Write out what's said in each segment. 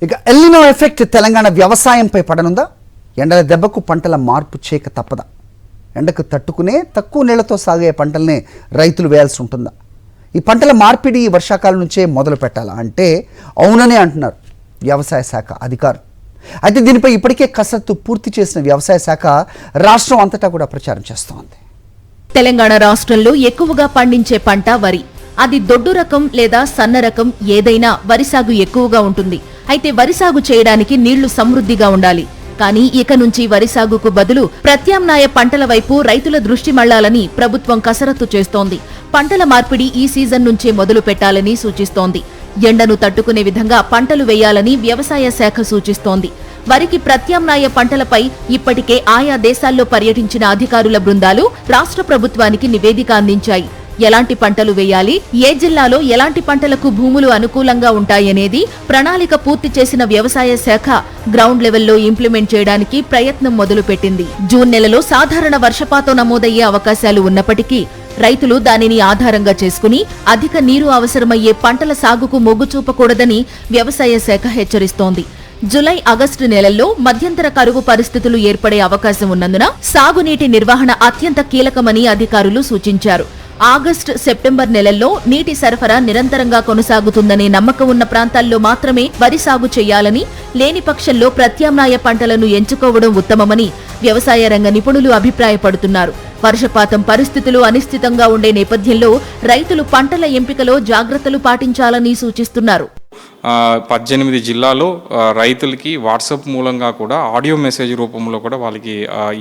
ఇక El Niño effect Telangana వ్యవసాయంపై పడనుందా? ఎండల దెబ్బకు పంటల మార్పు చేయక తప్పదా? ఎండకు తట్టుకునే తక్కువ నీళ్లతో సాగే పంటల్ని రైతులు వేయాల్సి ఉంటుందా? ఈ పంటల మార్పిడి ఈ వర్షాకాలం నుంచే మొదలు పెట్టాలా అంటే అవుననే అంటున్నారు వ్యవసాయ శాఖ అధికారులు. అయితే దీనిపై ఇప్పటికే కసరత్తు పూర్తి చేసిన వ్యవసాయ శాఖ రాష్ట్రం అంతటా కూడా ప్రచారం చేస్తోంది. తెలంగాణ రాష్ట్రంలో ఎక్కువగా పండించే పంట వరి. అది దొడ్డు రకం లేదా సన్న రకం ఏదైనా వరి సాగు ఎక్కువగా ఉంటుంది. అయితే వరి సాగు చేయడానికి నీళ్లు సమృద్ధిగా ఉండాలి. కానీ ఇక నుంచి వరి సాగుకు బదులు ప్రత్యామ్నాయ పంటల వైపు రైతుల దృష్టి మళ్లాలని ప్రభుత్వం కసరత్తు చేస్తోంది. పంటల మార్పిడి ఈ సీజన్ నుంచే మొదలు పెట్టాలని సూచిస్తోంది. ఎండను తట్టుకునే విధంగా పంటలు వేయాలని వ్యవసాయ శాఖ సూచిస్తోంది. వరికి ప్రత్యామ్నాయ పంటలపై ఇప్పటికే ఆయా దేశాల్లో పర్యటించిన అధికారుల బృందాలు రాష్ట్ర ప్రభుత్వానికి నివేదిక అందించాయి. ఎలాంటి పంటలు వేయాలి, ఏ జిల్లాలో ఎలాంటి పంటలకు భూములు అనుకూలంగా ఉంటాయనేది ప్రణాళిక పూర్తి చేసిన వ్యవసాయ శాఖ గ్రౌండ్ లెవెల్లో ఇంప్లిమెంట్ చేయడానికి ప్రయత్నం మొదలుపెట్టింది. జూన్ నెలలో సాధారణ వర్షపాతం నమోదయ్యే అవకాశాలు ఉన్నప్పటికీ రైతులు దానిని ఆధారంగా చేసుకుని అధిక నీరు అవసరమయ్యే పంటల సాగుకు మొగ్గు చూపకూడదని వ్యవసాయ శాఖ హెచ్చరిస్తోంది. జులై, ఆగస్టు నెలల్లో మధ్యంతర కరువు పరిస్థితులు ఏర్పడే అవకాశం ఉన్నందున సాగునీటి నిర్వహణ అత్యంత కీలకమని అధికారులు సూచించారు. ఆగస్టు, సెప్టెంబర్ నెలల్లో నీటి సరఫరా నిరంతరంగా కొనసాగుతుందనే నమ్మకం ఉన్న ప్రాంతాల్లో మాత్రమే వరి సాగు చేయాలని, లేని పక్షంలో ప్రత్యామ్నాయ పంటలను ఎంచుకోవడం ఉత్తమమని వ్యవసాయ రంగ నిపుణులు అభిప్రాయపడుతున్నారు. వర్షపాతం పరిస్థితులు అనిశ్చితంగా ఉండే నేపథ్యంలో రైతులు పంటల ఎంపికలో జాగ్రత్తలు పాటించాలని సూచిస్తున్నారు. 18 జిల్లాలో రైతులకి వాట్సాప్ మూలంగా కూడా ఆడియో మెసేజ్ రూపంలో కూడా వాళ్ళకి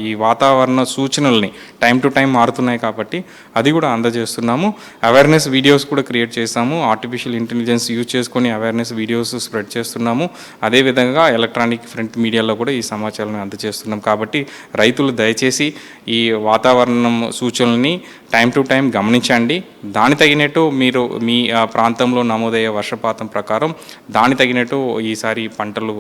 ఈ వాతావరణ సూచనల్ని టైం టు టైం మారుతున్నాయి కాబట్టి అది కూడా అందజేస్తున్నాము. అవేర్నెస్ వీడియోస్ కూడా క్రియేట్ చేస్తాము. ఆర్టిఫిషియల్ ఇంటెలిజెన్స్ యూజ్ చేసుకొని అవేర్నెస్ వీడియోస్ స్ప్రెడ్ చేస్తున్నాము. అదేవిధంగా ఎలక్ట్రానిక్ ప్రింట్ మీడియాలో కూడా ఈ సమాచారాన్ని అందజేస్తున్నాం. కాబట్టి రైతులు దయచేసి ఈ వాతావరణం సూచనల్ని టైం టు టైం గమనించండి. దాని తగినట్టు మీరు మీ ప్రాంతంలో నమోదయ్యే వర్షపాతం ప్రకారం దాని తగినట్టు ఈసారి పంటలు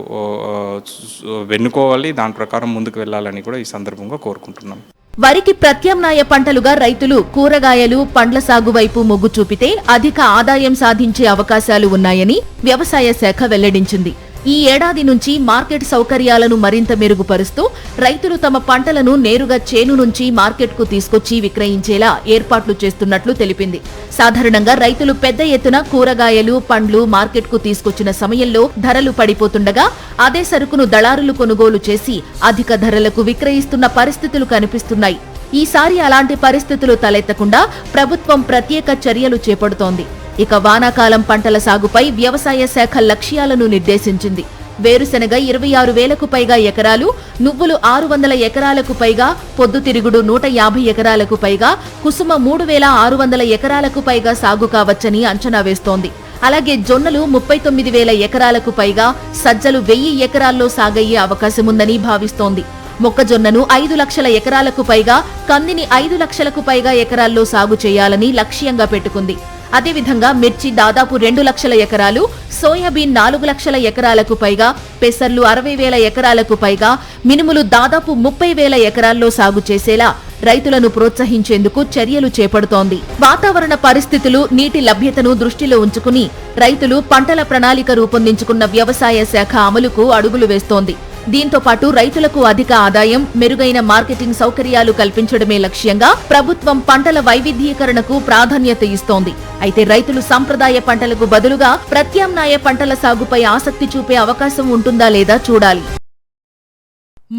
వెన్నుకోవాలి, దాని ప్రకారం ముందుకు వెళ్ళాలని కూడా ఈ సందర్భంగా కోరుకుంటున్నాం. వరికి ప్రత్యామ్నాయ పంటలుగా రైతులు కూరగాయలు, పండ్ల సాగు వైపు మొగ్గు చూపితే అధిక ఆదాయం సాధించే అవకాశాలు ఉన్నాయని వ్యవసాయ శాఖ వెల్లడించింది. ఈ ఏడాది నుంచి మార్కెట్ సౌకర్యాలను మరింత మెరుగుపరుస్తూ రైతులు తమ పంటలను నేరుగా చేను నుంచి మార్కెట్కు తీసుకొచ్చి విక్రయించేలా ఏర్పాట్లు చేస్తున్నట్లు తెలిపింది. సాధారణంగా రైతులు పెద్ద ఎత్తున కూరగాయలు, పండ్లు మార్కెట్కు తీసుకొచ్చిన సమయంలో ధరలు పడిపోతుండగా అదే సరుకును దళారులు కొనుగోలు చేసి అధిక ధరలకు విక్రయిస్తున్న పరిస్థితులు కనిపిస్తున్నాయి. ఈసారి అలాంటి పరిస్థితులు తలెత్తకుండా ప్రభుత్వం ప్రత్యేక చర్యలు చేపడుతోంది. ఇక వానాకాలం పంటల సాగుపై వ్యవసాయ శాఖ లక్ష్యాలను నిర్దేశించింది. వేరుశెనగ 26,000కు పైగా ఎకరాలు, నువ్వులు 600 ఎకరాలకు పైగా, పొద్దుతిరుగుడు 150 ఎకరాలకు పైగా, కుసుమ 3,600 ఎకరాలకు పైగా సాగు కావచ్చని అంచనా వేస్తోంది. అలాగే జొన్నలు 39,000 ఎకరాలకు పైగా, సజ్జలు 1000 ఎకరాల్లో సాగయ్యే అవకాశముందని భావిస్తోంది. మొక్కజొన్నను 5 లక్షల ఎకరాలకు పైగా, కందిని 5 లక్షలకు పైగా ఎకరాల్లో సాగు చేయాలని లక్ష్యంగా పెట్టుకుంది. అదేవిధంగా మిర్చి దాదాపు 2 లక్షల ఎకరాలు, సోయాబీన్ 4 లక్షల ఎకరాలకు పైగా, పెసర్లు 60,000 ఎకరాలకు పైగా, మినుములు దాదాపు 30,000 ఎకరాల్లో సాగు చేసేలా రైతులను ప్రోత్సహించేందుకు చర్యలు చేపడుతోంది. వాతావరణ పరిస్థితులు, నీటి లభ్యతను దృష్టిలో ఉంచుకుని రైతులు పంటల ప్రణాళిక రూపొందించుకున్న వ్యవసాయ శాఖ అమలుకు అడుగులు వేస్తోంది. దీంతో పాటు రైతులకు అధిక ఆదాయం, మెరుగైన మార్కెటింగ్ సౌకర్యాలు కల్పించడమే లక్ష్యంగా ప్రభుత్వం పంటల వైవిధ్యీకరణకు ప్రాధాన్యత ఇస్తోంది. అయితే రైతులు సంప్రదాయ పంటలకు బదులుగా ప్రత్యామ్నాయ పంటల సాగుపై ఆసక్తి చూపే అవకాశం ఉంటుందా లేదా చూడాలి.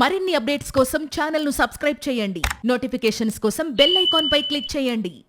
మరిన్ని అప్డేట్స్ కోసం ఛానల్ ను సబ్స్క్రైబ్ చేయండి. నోటిఫికేషన్స్ కోసం బెల్ ఐకాన్ పై క్లిక్ చేయండి.